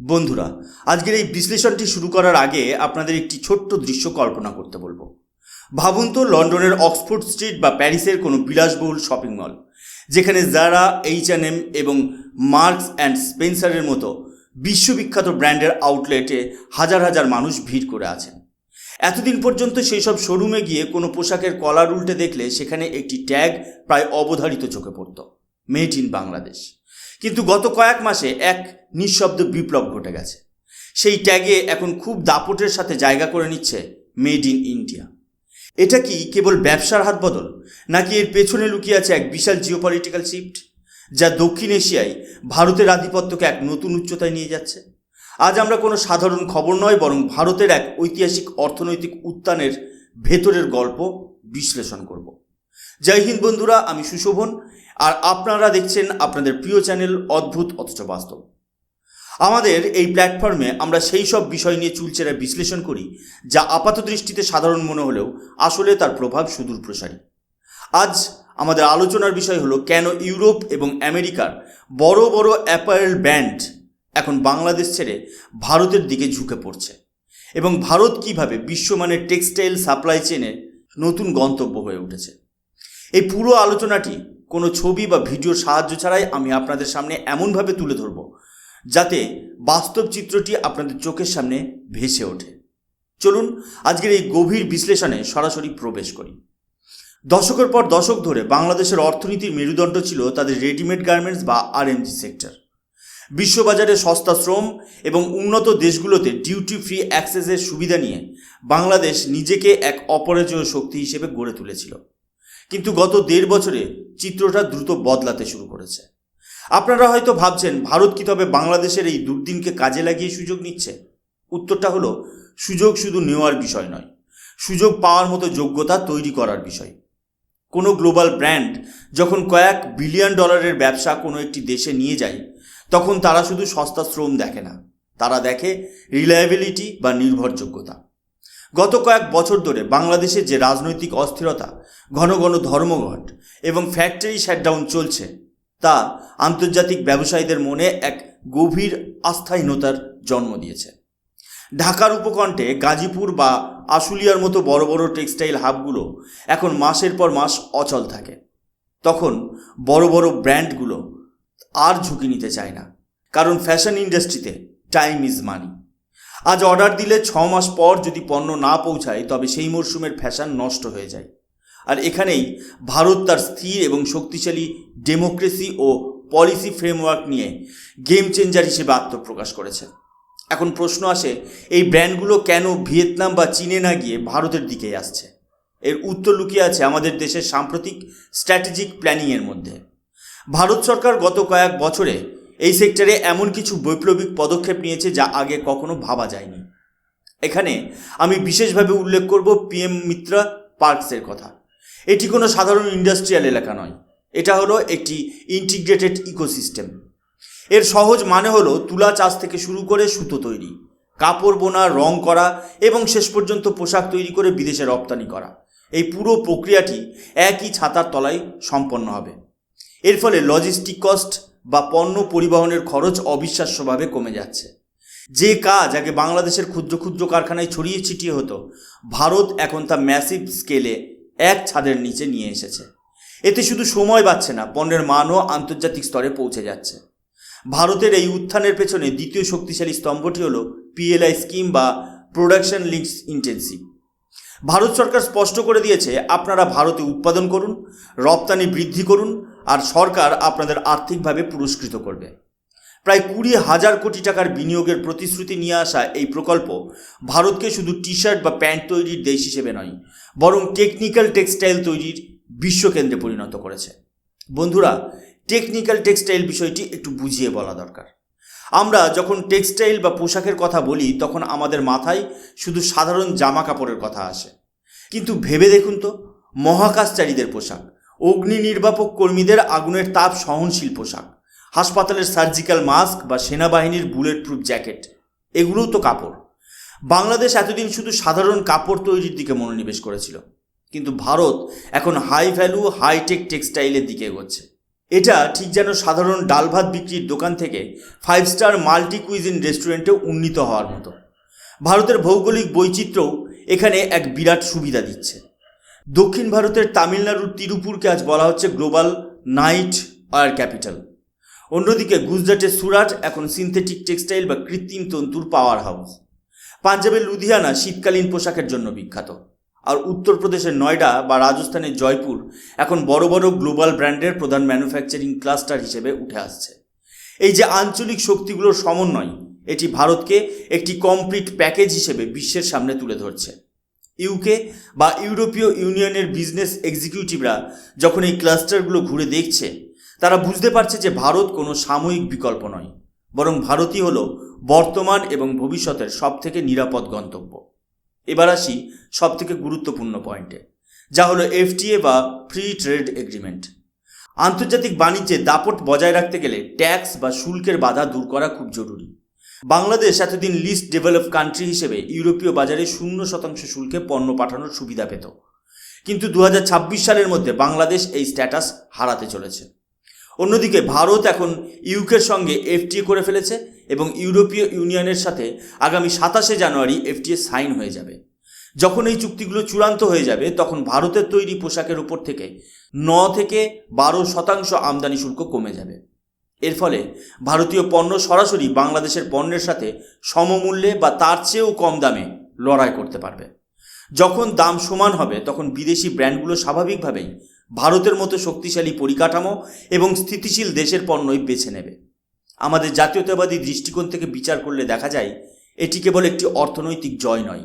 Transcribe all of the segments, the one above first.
বন্ধুরা, আজকের এই বিশ্লেষণটি শুরু করার আগে আপনাদের একটি ছোট্ট দৃশ্য কল্পনা করতে বলবো। ভাবুন তো লন্ডনের অক্সফোর্ড স্ট্রিট বা প্যারিসের কোনো বিলাসবহুল শপিং মল, যেখানে জারা, H&M এবং মার্কস অ্যান্ড স্পেন্সারের মতো বিশ্ববিখ্যাত ব্র্যান্ডের আউটলেটে হাজার হাজার মানুষ ভিড় করে আছেন। এতদিন পর্যন্ত সেই সব শোরুমে গিয়ে কোনো পোশাকের কলার উল্টে দেখলে সেখানে একটি ট্যাগ প্রায় অবধারিত চোখে পড়ত, মেড ইন বাংলাদেশ। কিন্তু গত কয়েক মাসে এক নিঃশব্দ বিপ্লব ঘটে গেছে। সেই ট্যাগে এখন খুব দাপটের সাথে জায়গা করে নিচ্ছে মেড ইন ইন্ডিয়া। এটা কি কেবল ব্যবসার হাত বদল, নাকি এর পেছনে লুকিয়ে আছে এক বিশাল জিওপলিটিক্যাল শিফট, যা দক্ষিণ এশিয়ায় ভারতের আধিপত্যকে এক নতুন উচ্চতায় নিয়ে যাচ্ছে? আজ আমরা কোনো সাধারণ খবর নয়, বরং ভারতের এক ঐতিহাসিক অর্থনৈতিক উত্থানের ভেতরের গল্প বিশ্লেষণ করব। জয় হিন্দ বন্ধুরা, আমি সুশোভন, আর আপনারা দেখছেন আপনাদের প্রিয় চ্যানেল অদ্ভুত অথচ বাস্তব। আমাদের এই প্ল্যাটফর্মে আমরা সেই সব বিষয় নিয়ে চুলচেরা বিশ্লেষণ করি যা আপাত দৃষ্টিতে সাধারণ মনে হলেও আসলে তার প্রভাব সুদূর প্রসারী। আজ আমাদের আলোচনার বিষয় হলো কেন ইউরোপ এবং আমেরিকার বড় বড় অ্যাপারেল ব্র্যান্ড এখন বাংলাদেশ ছেড়ে ভারতের দিকে ঝুঁকে পড়ছে, এবং ভারত কিভাবে বিশ্বমানের টেক্সটাইল সাপ্লাই চেনে নতুন গন্তব্য হয়ে উঠেছে। এই পুরো আলোচনাটি কোনো ছবি বা ভিডিওর সাহায্য ছাড়াই আমি আপনাদের সামনে এমনভাবে তুলে ধরব যাতে বাস্তব চিত্রটি আপনাদের চোখের সামনে ভেসে ওঠে। চলুন আজকের এই গভীর বিশ্লেষণে সরাসরি প্রবেশ করি। দশকের পর দশক ধরে বাংলাদেশের অর্থনীতির মেরুদণ্ড ছিল তাদের রেডিমেড গার্মেন্টস বা RMG সেক্টর। বিশ্ববাজারে সস্তা শ্রম এবং উন্নত দেশগুলোতে ডিউটি ফ্রি অ্যাক্সেসের সুবিধা নিয়ে বাংলাদেশ নিজেকে এক অপরাজেয় শক্তি হিসেবে গড়ে তুলেছিল। কিন্তু গত 1.5 বছরে চিত্রটা দ্রুত বদলাতে শুরু করেছে। আপনারা হয়তো ভাবছেন, ভারত কি তবে বাংলাদেশের এই দুর্দিনকে কাজে লাগিয়ে সুযোগ নিচ্ছে? উত্তরটা হলো, সুযোগ শুধু নেওয়ার বিষয় নয়, সুযোগ পাওয়ার মতো যোগ্যতা তৈরি করার বিষয়। কোনো গ্লোবাল ব্র্যান্ড যখন কয়েক বিলিয়ন ডলারের ব্যবসা কোনো একটি দেশে নিয়ে যায়, তখন তারা শুধু সস্তা শ্রম দেখে না, তারা দেখে রিলায়েবিলিটি বা নির্ভরযোগ্যতা। গত কয়েক বছর ধরে বাংলাদেশে যে রাজনৈতিক অস্থিরতা, ঘন ঘন ধর্মঘট এবং ফ্যাক্টরি শাটডাউন চলছে, তা আন্তর্জাতিক ব্যবসায়ীদের মনে এক গভীর আস্থাহীনতার জন্ম দিয়েছে। ঢাকার উপকণ্ঠে গাজীপুর বা আশুলিয়ার মতো বড় বড় টেক্সটাইল হাবগুলো এখন মাসের পর মাস অচল থাকে। তখন বড় বড় ব্র্যান্ডগুলো আর ঝুঁকি নিতে চায় না, কারণ ফ্যাশন ইন্ডাস্ট্রিতে টাইম ইজ মানি। আজ অর্ডার দিলে 6 মাস পর যদি পণ্য না পৌঁছায়, তবে সেই মরশুমের ফ্যাশন নষ্ট হয়ে যায়। আর এখানেই ভারত তার স্থির এবং শক্তিশালী ডেমোক্রেসি ও পলিসি ফ্রেমওয়ার্ক নিয়ে গেম চেঞ্জার হিসেবে আত্মপ্রকাশ করেছে। এখন প্রশ্ন আসে, এই ব্র্যান্ডগুলো কেন ভিয়েতনাম বা চীনে না গিয়ে ভারতের দিকেই আসছে? এর উত্তর লুকিয়ে আছে আমাদের দেশের সাম্প্রতিক স্ট্র্যাটেজিক প্ল্যানিংয়ের মধ্যে। ভারত সরকার গত কয়েক বছরে এই সেক্টরে এমন কিছু বৈপ্লবিক পদক্ষেপ নিয়েছে যা আগে কখনো ভাবা যায়নি। এখানে আমি বিশেষভাবে উল্লেখ করব PM মিত্রা পার্কসের কথা। এটি কোনো সাধারণ ইন্ডাস্ট্রিয়াল এলাকা নয়, এটা হলো একটি ইন্টিগ্রেটেড ইকোসিস্টেম। এর সহজ মানে হলো তুলা চাষ থেকে শুরু করে সুতো তৈরি, কাপড় বোনা, রং করা এবং শেষ পর্যন্ত পোশাক তৈরি করে বিদেশে রপ্তানি করা। এই পুরো প্রক্রিয়াটি একই ছাতার তলায় সম্পন্ন হবে। এর ফলে লজিস্টিক কস্ট বা পণ্য পরিবহনের খরচ অবিশ্বাস্যভাবে কমে যাচ্ছে। যে কাজ আগে বাংলাদেশের ক্ষুদ্র ক্ষুদ্র কারখানায় ছড়িয়ে ছিটিয়ে হতো, ভারত এখন তা ম্যাসিভ স্কেলে এক ছাদের নিচে নিয়ে এসেছে। এতে শুধু সময় বাঁচছে না, পণ্যের মানও আন্তর্জাতিক স্তরে পৌঁছে যাচ্ছে। ভারতের এই উত্থানের পেছনে দ্বিতীয় শক্তিশালী স্তম্ভটি হলো PLI স্কিম বা প্রোডাকশন লিঙ্কড ইনসেন্টিভ। ভারত সরকার স্পষ্ট করে দিয়েছে, আপনারা ভারতে উৎপাদন করুন, রপ্তানি বৃদ্ধি করুন, আর সরকার আপনাদের আর্থিকভাবে পুরস্কৃত করবে। প্রায় 20,000 কোটি টাকার বিনিয়োগের প্রতিশ্রুতি নিয়ে আসা এই প্রকল্প ভারতকে শুধু টি-শার্ট বা প্যান্ট তৈরির দেশ হিসেবে নয়, বরং টেকনিক্যাল টেক্সটাইল তৈরির বিশ্বকেন্দ্রে পরিণত করেছে। বন্ধুরা, টেকনিক্যাল টেক্সটাইল বিষয়টি একটু বুঝিয়ে বলা দরকার। আমরা যখন টেক্সটাইল বা পোশাকের কথা বলি, তখন আমাদের মাথায় শুধু সাধারণ জামা কাপড়ের কথা আসে। কিন্তু ভেবে দেখুন তো, মহাকাশচারীদের পোশাক, অগ্নি নির্বাপক কর্মীদের আগুনের তাপ সহনশীল পোশাক, হাসপাতালের সার্জিক্যাল মাস্ক বা সেনাবাহিনীর বুলেট প্রুফ জ্যাকেট, এগুলোও তো কাপড়। বাংলাদেশ এতদিন শুধু সাধারণ কাপড় তৈরির দিকে মনোনিবেশ করেছিল, কিন্তু ভারত এখন হাই ভ্যালু হাইটেক টেক্সটাইলের দিকে এগোচ্ছে। এটা ঠিক যেন সাধারণ ডাল ভাত বিক্রির দোকান থেকে 5 স্টার মাল্টি কুইজিন রেস্টুরেন্টে উন্নীত হওয়ার মতো। ভারতের ভৌগোলিক বৈচিত্র্যও এখানে এক বিরাট সুবিধা দিচ্ছে। দক্ষিণ ভারতের তামিলনাড়ুর তিরুপুরকে আজ বলা হচ্ছে গ্লোবাল নাইট ওয়্যার ক্যাপিটাল। অন্যদিকে গুজরাটের সুরাট এখন সিনথেটিক টেক্সটাইল বা কৃত্রিম তন্তুর পাওয়ার হাউস। পাঞ্জাবের লুধিয়ানা শীতকালীন পোশাকের জন্য বিখ্যাত। আর উত্তরপ্রদেশের নয়ডা বা রাজস্থানের জয়পুর এখন বড় বড় গ্লোবাল ব্র্যান্ডের প্রধান ম্যানুফ্যাকচারিং ক্লাস্টার হিসেবে উঠে আসছে। এই যে আঞ্চলিক শক্তিগুলোর সমন্বয়, এটি ভারতকে একটি কমপ্লিট প্যাকেজ হিসেবে বিশ্বের সামনে তুলে ধরছে। ইউকে বা ইউরোপীয় ইউনিয়নের বিজনেস এক্সিকিউটিভরা যখন এই ক্লাস্টারগুলো ঘুরে দেখছে, তারা বুঝতে পারছে যে ভারত কোনো সাময়িক বিকল্প নয়, বরং ভারতই হলো বর্তমান এবং ভবিষ্যতের সবথেকে নিরাপদ গন্তব্য। এবার আসি সবথেকে গুরুত্বপূর্ণ পয়েন্টে, যা হলো এফটিএ বা ফ্রি ট্রেড এগ্রিমেন্ট। আন্তর্জাতিক বাণিজ্যে দাপট বজায় রাখতে গেলে ট্যাক্স বা শুল্কের বাধা দূর করা খুব জরুরি। বাংলাদেশ এতদিন লিস্ট ডেভেলপ কান্ট্রি হিসেবে ইউরোপীয় বাজারে 0% শুল্কে পণ্য পাঠানোর সুবিধা পেত, কিন্তু 2026 সালের মধ্যে বাংলাদেশ এই স্ট্যাটাস হারাতে চলেছে। অন্যদিকে ভারত এখন ইউকের সঙ্গে এফটিএ করে ফেলেছে এবং ইউরোপীয় ইউনিয়নের সাথে আগামী 27শে জানুয়ারি এফটিএ সাইন হয়ে যাবে। যখন এই চুক্তিগুলো চূড়ান্ত হয়ে যাবে, তখন ভারতের তৈরি পোশাকের উপর থেকে 9 থেকে 12% আমদানি শুল্ক কমে যাবে। এর ফলে ভারতীয় পণ্য সরাসরি বাংলাদেশের পণ্যের সাথে সমমূল্যে বা তার চেয়েও কম দামে লড়াই করতে পারবে। যখন দাম সমান হবে, তখন বিদেশি ব্র্যান্ডগুলো স্বাভাবিকভাবেই ভারতের মতো শক্তিশালী পরিকাঠামো এবং স্থিতিশীল দেশের পণ্যই বেছে নেবে। আমাদের জাতীয়তাবাদী দৃষ্টিকোণ থেকে বিচার করলে দেখা যায়, এটি কেবল একটি অর্থনৈতিক জয় নয়,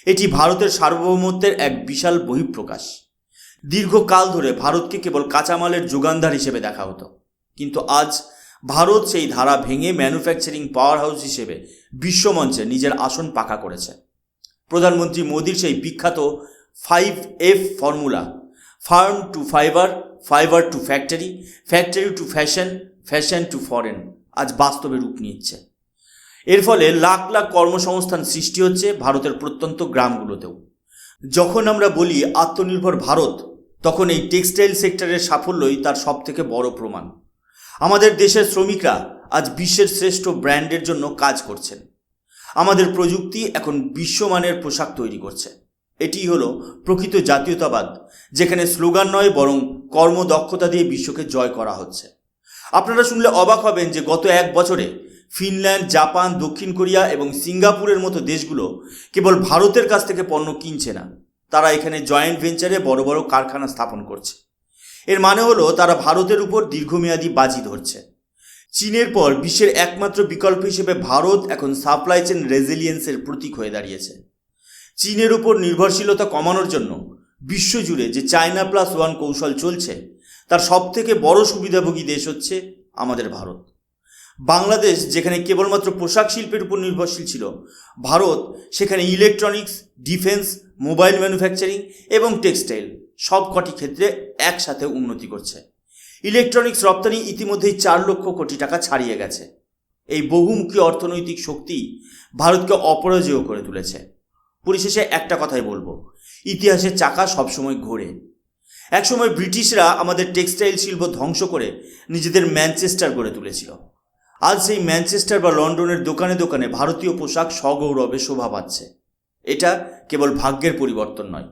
এটি ভারতের সার্বভৌমত্বের এক বিশাল বহিঃপ্রকাশ। দীর্ঘকাল ধরে ভারতকে কেবল কাঁচামালের যোগানদার হিসেবে দেখা হতো, কিন্তু আজ ভারত সেই ধারা ভেঙে ম্যানুফ্যাকচারিং পাওয়ার হাউস হিসেবে বিশ্বমঞ্চে নিজের আসন পাকা করেছে। প্রধানমন্ত্রী মোদির সেই বিখ্যাত 5F formula, farm to fibre, fibre to factory, factory to fashion, fashion to foreign, আজ বাস্তবে রূপ নিচ্ছে। এর ফলে লাখ লাখ কর্মসংস্থান সৃষ্টি হচ্ছে ভারতের প্রত্যন্ত গ্রামগুলোতেও। যখন আমরা বলি আত্মনির্ভর ভারত, তখন এই টেক্সটাইল সেক্টরের সাফল্যই তার সবথেকে বড় প্রমাণ। আমাদের দেশের শ্রমিকরা আজ বিশ্বের শ্রেষ্ঠ ব্র্যান্ডের জন্য কাজ করছেন। আমাদের প্রযুক্তি এখন বিশ্বমানের পোশাক তৈরি করছে। এটিই হলো প্রকৃত জাতীয়তাবাদ, যেখানে স্লোগান নয় বরং কর্মদক্ষতা দিয়ে বিশ্বকে জয় করা হচ্ছে। আপনারা শুনলে অবাক হবেন যে গত 1 বছরে ফিনল্যান্ড, জাপান, দক্ষিণ কোরিয়া এবং সিঙ্গাপুরের মতো দেশগুলো কেবল ভারতের কাছ থেকে পণ্য কিনছে না, তারা এখানে জয়েন্ট ভেঞ্চারে বড় বড় কারখানা স্থাপন করছে। এর মানে হলো তারা ভারতের উপর দীর্ঘমেয়াদী বাজি ধরছে। চীনের পর বিশ্বের একমাত্র বিকল্প হিসেবে ভারত এখন সাপ্লাই চেন রেজিলিয়েন্সের প্রতীক হয়ে দাঁড়িয়েছে। চীনের উপর নির্ভরশীলতা কমানোর জন্য বিশ্বজুড়ে যে চায়না +1 কৌশল চলছে, তার সবথেকে বড় সুবিধাভোগী দেশ হচ্ছে আমাদের ভারত। বাংলাদেশ যেখানে কেবলমাত্র পোশাক শিল্পের উপর নির্ভরশীল ছিল, ভারত সেখানে ইলেকট্রনিক্স, ডিফেন্স, মোবাইল ম্যানুফ্যাকচারিং এবং টেক্সটাইল সবকটি ক্ষেত্রে একসাথে উন্নতি করছে। ইলেকট্রনিক্স রপ্তানি ইতিমধ্যেই 4 লক্ষ কোটি টাকা ছাড়িয়ে গেছে। এই বহুমুখী অর্থনৈতিক শক্তি ভারতকে অপরাজেয় করে তুলেছে। পরিশেষে একটা কথাই বলবো, ইতিহাসের চাকা সবসময় ঘোরে। একসময় ব্রিটিশরা আমাদের টেক্সটাইল শিল্প ধ্বংস করে নিজেদের ম্যানচেস্টার গড়ে তুলেছিল। আজ সেই ম্যানচেস্টার বা লন্ডনের দোকানে দোকানে ভারতীয় পোশাক সগৌরবে শোভা পাচ্ছে। এটা কেবল ভাগ্যের পরিবর্তন নয়,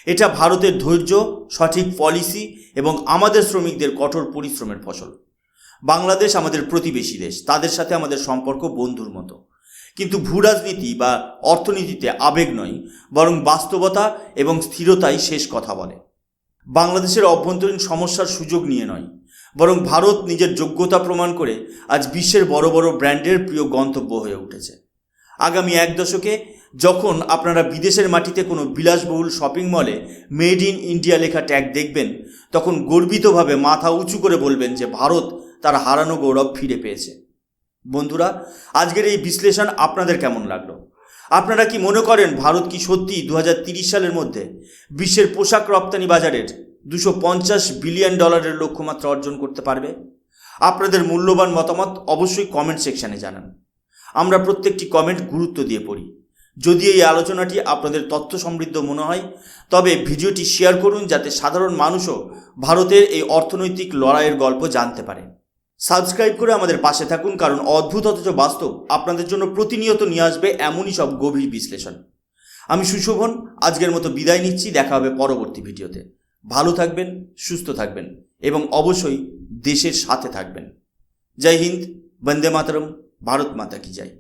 এটা ভারতের ধৈর্য, সঠিক পলিসি এবং আমাদের শ্রমিকদের কঠোর পরিশ্রমের ফসল। বাংলাদেশ আমাদের প্রতিবেশী দেশ, তাদের সাথে আমাদের সম্পর্ক বন্ধুর মতো। কিন্তু ভূরাজনীতি বা অর্থনীতিতে আবেগ নয়, বরং বাস্তবতা এবং স্থিরতাই শেষ কথা বলে। বাংলাদেশের অভ্যন্তরীণ সমস্যার সুযোগ নিয়ে নয়, বরং ভারত নিজের যোগ্যতা প্রমাণ করে আজ বিশ্বের বড় বড় ব্র্যান্ডের প্রিয় গন্তব্য হয়ে উঠেছে। আগামী 1 দশকে যখন আপনারা বিদেশের মাটিতে কোনো বিলাসবহুল শপিং মলে মেড ইন ইন্ডিয়া লেখা ট্যাগ দেখবেন, তখন গর্বিতভাবে মাথা উঁচু করে বলবেন যে ভারত তার হারানো গৌরব ফিরে পেয়েছে। বন্ধুরা, আজকের এই বিশ্লেষণ আপনাদের কেমন লাগলো? আপনারা কি মনে করেন ভারত কি সত্যি 2030 সালের মধ্যে বিশ্বের পোশাক রপ্তানি বাজারের $250 বিলিয়ন লক্ষ্যমাত্রা অর্জন করতে পারবে? আপনাদের মূল্যবান মতামত অবশ্যই কমেন্ট সেকশনে জানান। আমরা প্রত্যেকটি কমেন্ট গুরুত্ব দিয়ে পড়ি। যদি এই আলোচনাটি আপনাদের তথ্য সমৃদ্ধ মনে হয় তবে ভিডিওটি শেয়ার করুন, যাতে সাধারণ মানুষও ভারতের এই অর্থনৈতিক লড়াইয়ের গল্প জানতে পারে। সাবস্ক্রাইব করে আমাদের পাশে থাকুন, কারণ অদ্ভুত অথচ বাস্তব আপনাদের জন্য প্রতিনিয়ত নিয়ে আসবে এমনই সব গভীর বিশ্লেষণ। আমি সুশোভন আজকের মতো বিদায় নিচ্ছি। দেখা হবে পরবর্তী ভিডিওতে। ভালো থাকবেন, সুস্থ থাকবেন এবং অবশ্যই দেশের সাথে থাকবেন। জয় হিন্দ, বন্দে মাতরম, ভারত মাতা কি জয়।